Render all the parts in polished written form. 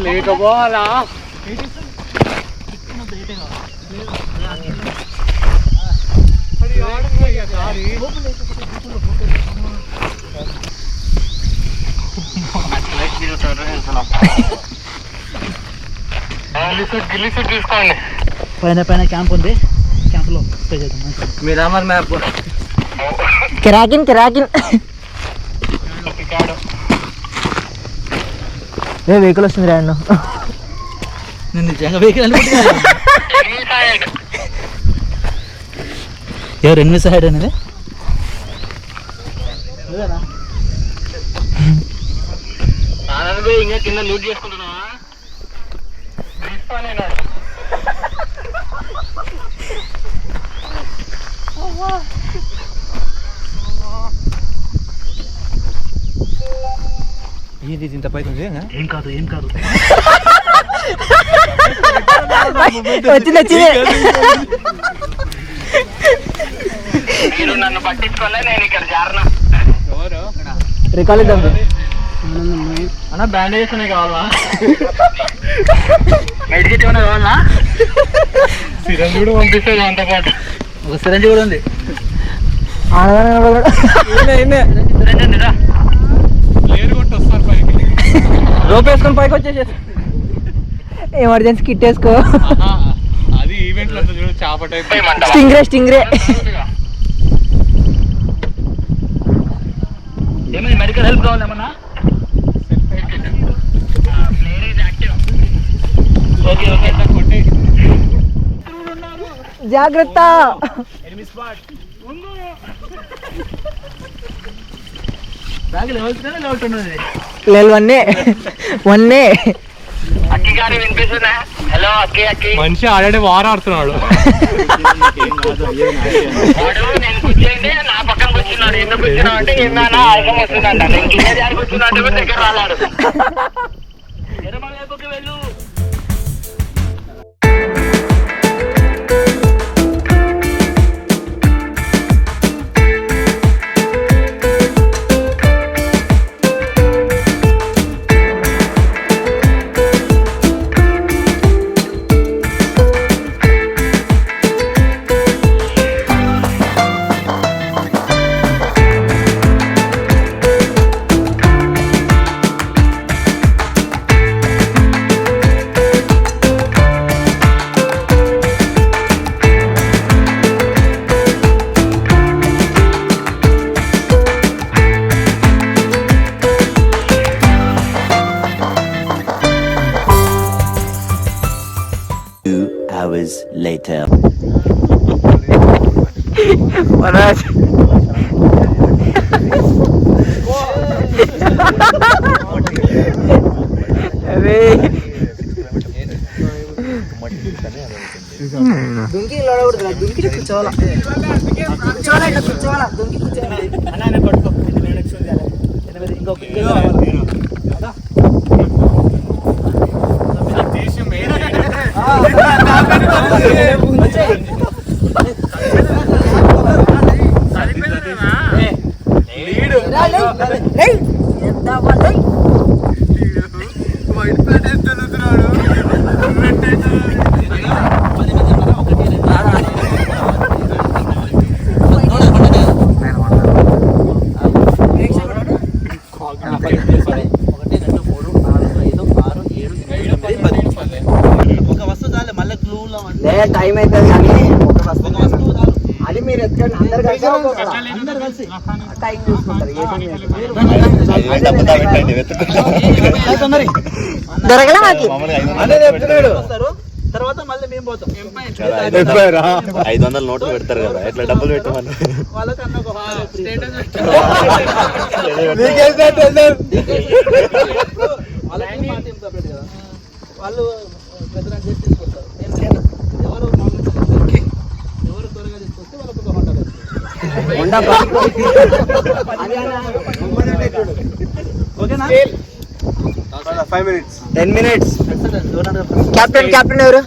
లేకపోవాలా తీసుకోండి. పైన క్యాంప్ ఉంది, క్యాంప్ లో స్టే చేద్దాం. మిరామర్ మ్యాప్ కిరాకిన్ ఏ వెహికల్ వస్తుంది రాండు. నేను నిజంగా వెహికల్ అనుకుంటున్నా. ఎవరు ఎనిమిది సైడ్ అనేది ఇంకా కింద లూట్ చేసుకుంటున్నావా? ఇది ఇంత పైకి ఉంది. ఏం కాదు వచ్చింది. మీరు నన్ను పట్టించుకోలే, నేను ఇక్కడ జారనా. రికార్డు ఇద్దాం అన్న. బ్యాండేజెస్ ఉన్నాయి కావాలా? మెడికేట్ ఏమైనా కావాలా? సిరంజి కూడా పంపిస్తుంది అంత పాటు. ఒక సిరంజి కూడా ఉంది. రోప్ వేసుకొని పైకి వచ్చేసేసి ఎమర్జెన్సీ కిట్ వేసుకో. అది ఈవెంట్ లో చూడు, చాప టైప్ స్టింగ్రే. ఏమైంది? మెడికల్ హెల్ప్ కావాలేమన్నా? జాగ్రత్త. లెవెల్ 1 అక్కి గారు వినిపిస్తుందా? హలో అక్కి. మనిషి ఆల్రెడీ వార్ ఆడుతున్నాడు. నేను కూర్చోండి, నా పక్కన కూర్చున్నాడు. ఎందుకు కూర్చున్నావు అంటే ఏమన్నా ఆయుధం వస్తుందంట. నేను కింద జారి కూర్చున్నట్టు దగ్గర రాలాడు. వెళ్ళు. hours later. Manoj. దుంకి లోడకూడదు, దుంకి కూర్చోవాలా, కూర్చోవాలా దుంకి కూర్చోవాలి. అన్న పట్టుకో, ఇంకొక టైం అవుతుంది కానీ అది మీరు ఎక్కడ అందరు కలిసి టైం చూసుకుంటారు. దొరకలే తర్వాత మళ్ళీ మేము పోతాం. 500 నోట్లు పెడతారు కదా, ఎట్లా డబ్బులు పెట్టమని వాళ్ళకన్నా వాళ్ళు పెద్దలను చేసి తీసుకొస్తారు. ఎవరు త్వరగా తీసుకొస్తే వాళ్ళకు ఒక ఓకేనా? 5 minutes 10 minutes. కెప్టెన్ ఎవరు?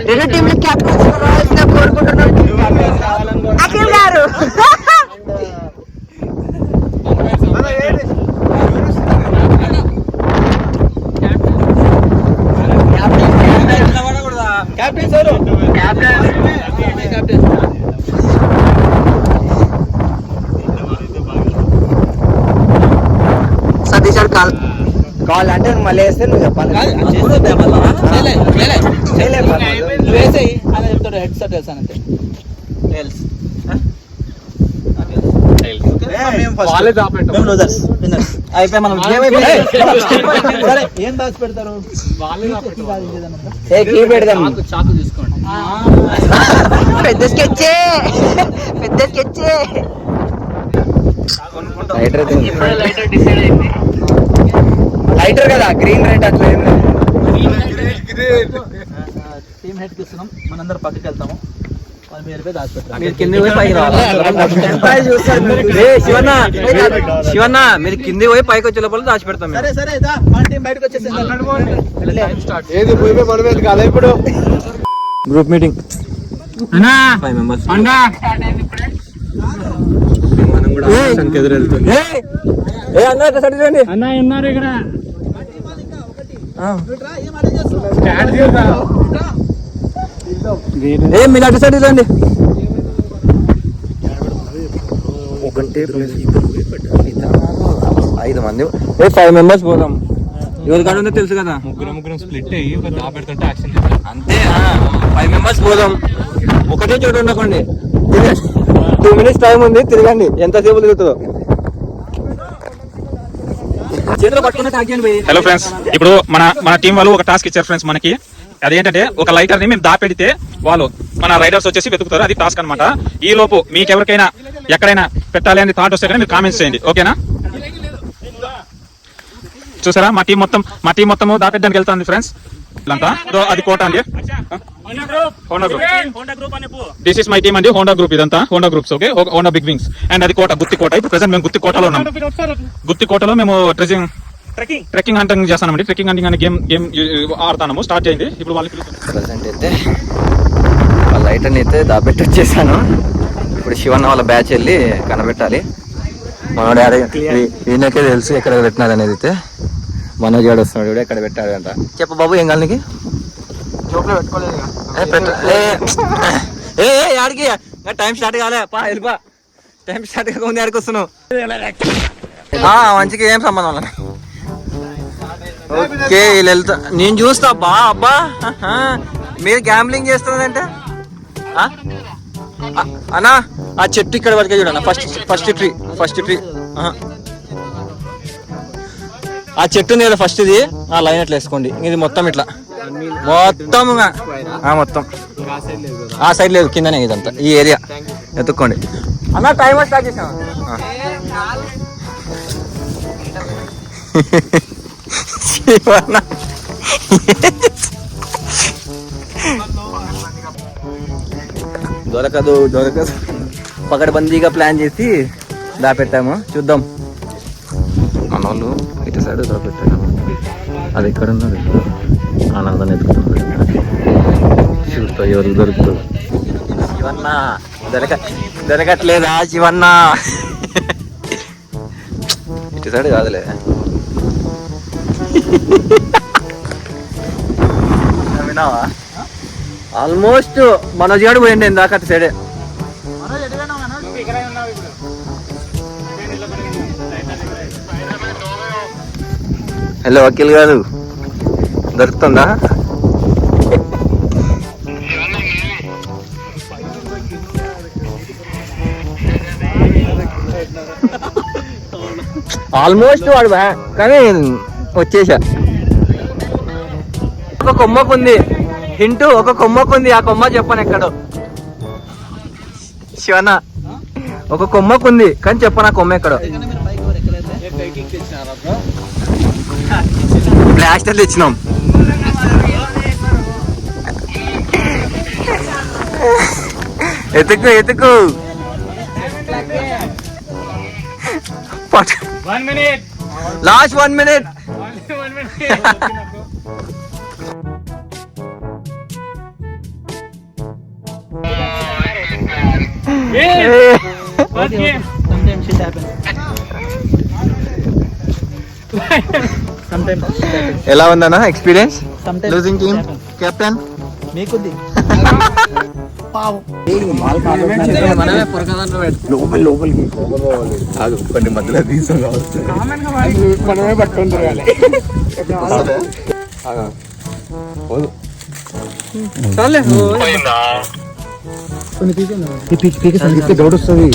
రెండు టీంలు కెప్టెన్ రావాల్సిన కోరుకుంటున్నాను. అఖిల్ గారు కావాలంటే నువ్వు మళ్ళీ వేస్తే నువ్వు చెప్పాలి. నువ్వు వేసేయి అలా చెప్తాడు. హెడ్ సెట్ తెలుసా అంతే. అయిపోయి మనం సరే ఏం దాచి పెడతారు? చాకు తీసుకోండి. పెద్ద స్కెచ్చే పెద్ద స్కెచ్చే. లైటర్ కదా, గ్రీన్ రెడ్ అట్లా టీమ్ హెడ్ కి ఇస్తున్నాం. మనందరం పక్కకి వెళ్తాము. మీరు దాచి పెట్టారు. మీరు కింద పోయి పైకి శివన్న మీరు కింద పోయి పైకి వచ్చే లోపల దాచి పెడతాం. సరే సరే మన టీం బయటకు వచ్చేసి గ్రూప్ మీటింగ్ 5 members. అన్న ఉన్నారు ఇక్కడ. మీరు అటు సైడ్ రండి. 5 మంది 5 members పోదాం. ఎవరి కాడ ఉందో తెలుసు కదా. ముగ్గురం స్ప్లిట్ అయ్యి ఒక దా పెడుతుంటే యాక్షన్ అంతే. 5 members పోదాం. ఒకటే చోట ఉండకండి. 2 minutes టైం ఉంది, తిరగండి. ఎంతసేపు తిరుగుతుందో. హలో ఫ్రెండ్స్, ఇప్పుడు మన టీం వాళ్ళు ఒక టాస్క్ ఇచ్చారు ఫ్రెండ్స్ మనకి. అదేంటంటే ఒక లైటర్ ని మేము దాపెడితే వాళ్ళు మన రైడర్స్ వచ్చేసి వెతుకుతారు. అది టాస్క్ అనమాట. ఈ లోపు మీకు ఎవరికైనా ఎక్కడైనా పెట్టాలి అని థాట్ వస్తే కానీ మీరు కామెంట్స్ చేయండి. ఓకేనా? చూసారా మా టీం మొత్తం దాపెట్టడానికి వెళ్తుంది ఫ్రెండ్స్. ఇదంతా అది కోట అండి. Honda group. This is my team అండి. Honda group. ఇదంతా Honda groups. Okay, Honda big wings. And అది కోట, గుత్తి కోట. ఇప్పుడు ప్రెసెంట్ మేము గుత్తి కోటలో ఉన్నాం. గుత్తి కోటలో మేము ట్రెక్కింగ్ హంటింగ్ చేస్తామండి. ట్రెక్కింగ్ హంటింగ్ అనే గేమ్ ఆడతాము. స్టార్ట్ చేయండి ఇప్పుడు. వాళ్ళకి ప్రజెంట్ అయితే వాళ్ళ లైటర్ని అయితే దాపెట్టి వచ్చేసాను. ఇప్పుడు శివన్న వాళ్ళ బ్యాచ్ వెళ్ళి కనబెట్టాలి. మనోడు ఈయనకే తెలుసు ఎక్కడ పెట్టినాడు అనేది. అయితే మనోజ్ గాడు వస్తున్నాడు. కూడా ఎక్కడ పెట్టాడు అంట. చెప్పు బాబు, ఏం కాదు నీకు? ఆడికి టైం స్టార్ట్ కాలే. వెళ్ళిపా. టైం స్టార్ట్ కాకుండా ఆడికి వస్తున్నావు. మంచిగా ఏం సంబంధం. ఓకే, వీళ్ళు వెళ్తా. నేను చూస్తా బా. అబ్బా మీరు గ్యాంబ్లింగ్ చేస్తున్నారంటే అన్నా ఆ చెట్టు ఇక్కడ వరకే చూడన్నా. ఫస్ట్ ట్రీ ఆ చెట్టు మీద ఫస్ట్ ఇది ఆ లైన్ అట్లా వేసుకోండి. ఇది మొత్తం ఇట్లా మొత్తం ఆ సైడ్ లేదు, కిందనే ఇదంతా ఈ ఏరియా ఎత్తుక్కోండి. అన్న టైమర్ స్టార్ట్ చేసాం. దొరకదు పకడ్బందీగా ప్లాన్ చేసి దాపెట్టాము. చూద్దాం. మన వాళ్ళు ఇటు సైడ్ దాపెట్టాము. అది ఎక్కడ ఉన్నది? ఆనందాన్ని ఎత్తుకుతున్నాడు. చూస్తా ఎవరు దొరుకుతుంది. శివన్న దొరకట్లేదా శివన్న? ఇటు సైడ్ కాదులే. విన్నావా? ఆల్మోస్ట్ మనోజ్ గారు పోయింది ఇందాక అటు సైడే. హలో వకీల్ గారు, దొరుకుతుందా? ఆల్మోస్ట్ వాడు కానీ వచ్చేసా. ఒక కొమ్మకుంది హింటూ, ఒక కొమ్మకుంది. ఆ కొమ్మ చెప్పను ఎక్కడో. శివన్న ఒక కొమ్మకుంది కానీ చెప్పను ఆ కొమ్మ ఎక్కడో. బ్లాస్టర్ తెచ్చినాం. ఎతుకు last 1 minute. Sometimes shit happens. ఎలా ఉందన్నా experience? Sometimes losing team captain మీకుంది. మనమే పొరకదాంట్లో పెడతాం. కొన్ని మధ్యలో తీసాం మనమే పట్టుకొని తిరగాలి. పోయిందా? డౌట్ వస్తుంది.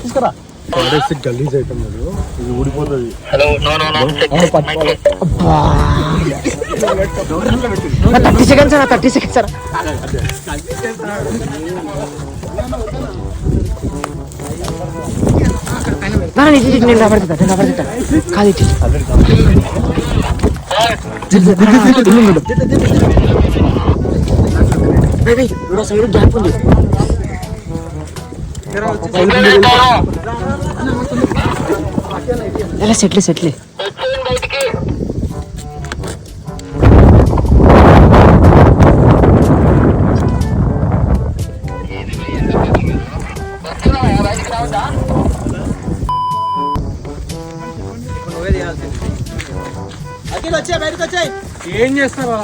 తీసుకురా. హలో, నో 30 seconds అన్న, 30 seconds అన్న. నేను రాబడుతా కాదు సైడ్ గ్యాప్ ఉంది. ఎలా సెట్లే బయటికి. వచ్చాయి బయటకు వచ్చాయి. ఏం చేస్తారు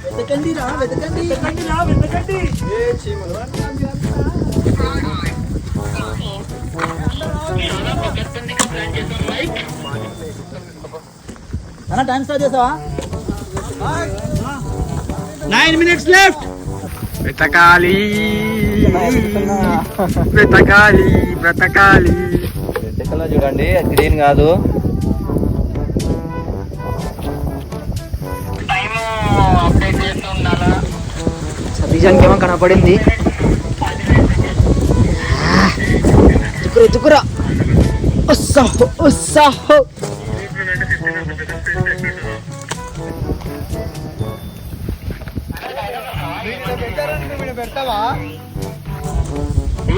వెతకండి రా, వెతకండి. అన్న టైం స్టార్ట్ చేసావా? 9 minutes left. బ్రతకాలి చూడండి, గ్రీన్ కాదు. టైం అప్డేట్ చేస్తూ ఉండాలా? సతీశానికి ఏమో కనపడింది. ఎత్తుకురా ఉత్సాహో.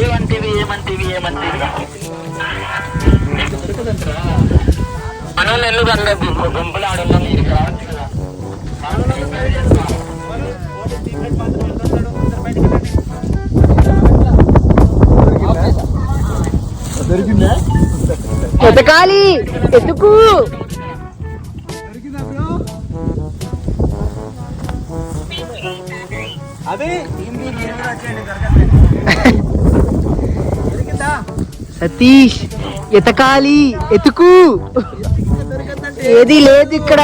ఏమంటివి మనోళ్ళు ఎందుకు అందరు గుంపులు ఆడున్నాం. మీరు రావచ్చు కదా. ఎతకాలి, ఎత్తుకు. సతీష్ ఎతకాలి, ఎతుకు. ఏది లేదు ఇక్కడ.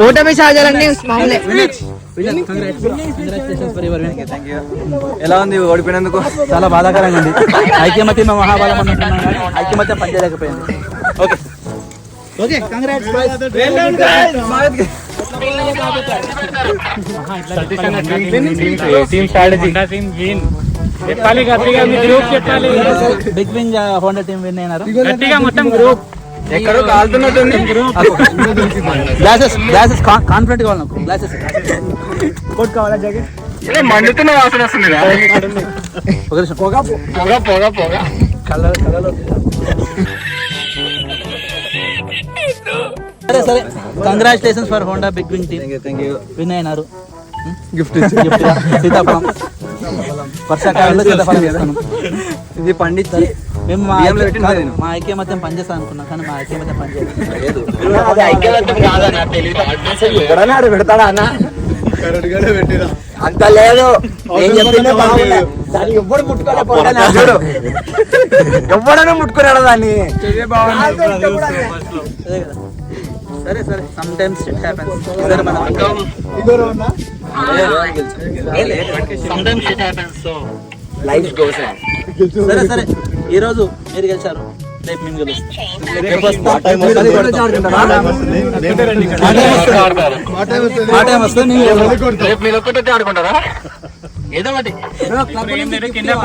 ఓటమి సహజాలన్నీ మామూలే. ఎలా ఉంది ఓడిపోయినందుకు? చాలా బాధాకరంగా ఉంది. ఐక్యమత్య మహాబలం అనుకున్నాం కానీ ఐక్యమత్యం పనిచేయలేకపోయింది. Okay congrats. చెప్పాలి గట్టిగా, మీ గ్రూప్ చెప్పాలి. Big wing Honda team win అయినారు. గట్టిగా మొత్తం గ్రూప్ ఎక్కడో కాలుతున్నట్టుంది. గ్లాసెస్ కాన్ఫిడెంట్ కావాలి నాకు. గ్లాసెస్ కోట్ కావాలా? జాకెట్ మండుతున్న వాసన వస్తుంది. ఒక నిమిషం. పొగ కలర్ సరే congratulations for Honda big wing team. Win అయినారు. గిఫ్ట్ సీతాఫలం. వర్షాకాలంలో సీతాఫలం చేస్తాను. ఇది పండించి మేము మా ఐక్యమత్యం పనిచేస్తాం అనుకున్నాం కానీ మా ఐక్యమత్యం పనిచేయలేదు. పెడతాడా అన్న? అంత లేదు. ఎవ్వడు ముట్టుకోలేకపోయాడు. ఎవ్వడనే ముట్టుకున్నాడు దాన్ని. సరే సమ్ టైమ్స్ ఇట్ హ్యాపెన్స్. సరే ఈ రోజు మీరు గెలిచారు, రేపు మేము గెలుస్తాం. రేపు మీరు ఒక్కటే ఆడుకుంటారా? ఏదో ఒకటి బ్రో, క్లబ్ నుంచి gift ఇవ్వాలా?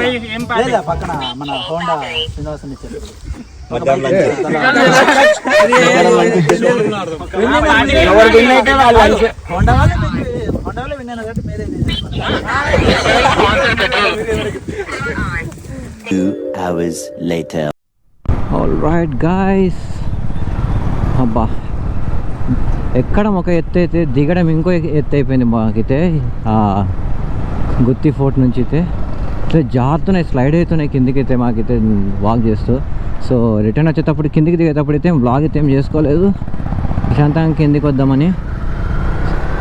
లేదా పక్కన మన హోండా శ్రీనివాసన్ ఇచ్చారు. హోండా వాళ్ళే విన్ అయినా కాబట్టి మీరే తీసుకోండి. 2 hours later. All right guys, అబ్బా ఎక్కడం ఒక ఎత్తు అయితే దిగడం ఇంకో ఎత్తు అయిపోయింది మాకైతే. గుత్తి ఫోర్ట్ నుంచి అయితే ఇట్లా జారుతున్నాయి, స్లైడ్ అవుతున్నాయి కిందికైతే మాకైతే వాక్ చేస్తూ. సో రిటర్న్ వచ్చేటప్పుడు కిందికి దిగేటప్పుడు అయితే బ్లాగ్ అయితే ఏం చేసుకోలేదు, ప్రశాంతంగా కిందికి వద్దామని.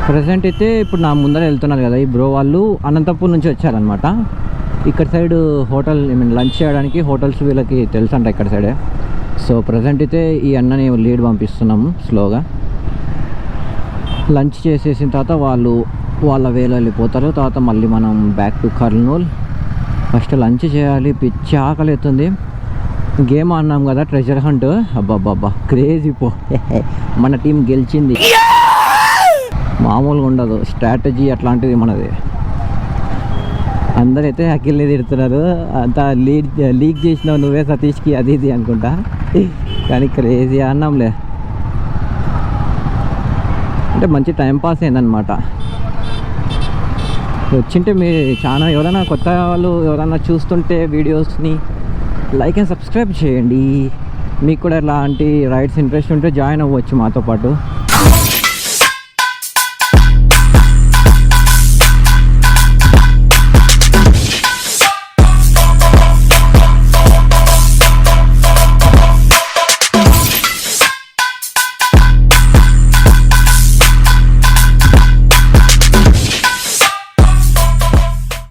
ప్రజెంట్ అయితే ఇప్పుడు నా ముందర వెళ్తున్నారు కదా ఈ బ్రో వాళ్ళు, అనంతపూర్ నుంచి వచ్చారనమాట. ఇక్కడ సైడ్ హోటల్ లంచ్ చేయడానికి హోటల్స్ వీళ్ళకి తెలుసు అంట ఇక్కడ సైడే. సో ప్రజెంట్ అయితే ఈ అన్నని లీడ్ పంపిస్తున్నాము స్లోగా. లంచ్ చేసేసిన తర్వాత వాళ్ళు వాళ్ళ వేలో వెళ్ళిపోతారు. తర్వాత మళ్ళీ మనం back to Kurnool. First lunch చేయాలి, పిచ్చి ఆకలి అవుతుంది. గేమ్ ఆడినాం కదా ట్రెజర్ హంట్, అబ్బాబ్బా క్రేజీ పో. మన టీం గెలిచింది, మామూలుగా ఉండదు స్ట్రాటజీ అట్లాంటిది మనది. అందరైతే అఖిల్ని తిడుతున్నారు, అంతా లీక్ చేసినావు నువ్వే సతీష్కి అది ఇది అనుకుంటా, కానీ క్రేజీ అన్నాంలే. అంటే మంచి టైంపాస్ అయిందనమాట. వచ్చింటే మీ ఛానల్ ఎవరైనా కొత్త వాళ్ళు ఎవరైనా చూస్తుంటే వీడియోస్ని లైక్ అండ్ సబ్స్క్రైబ్ చేయండి. మీకు కూడా ఇలాంటి రైడ్స్ ఇంట్రెస్ట్ ఉంటే జాయిన్ అవ్వచ్చు మాతో పాటు.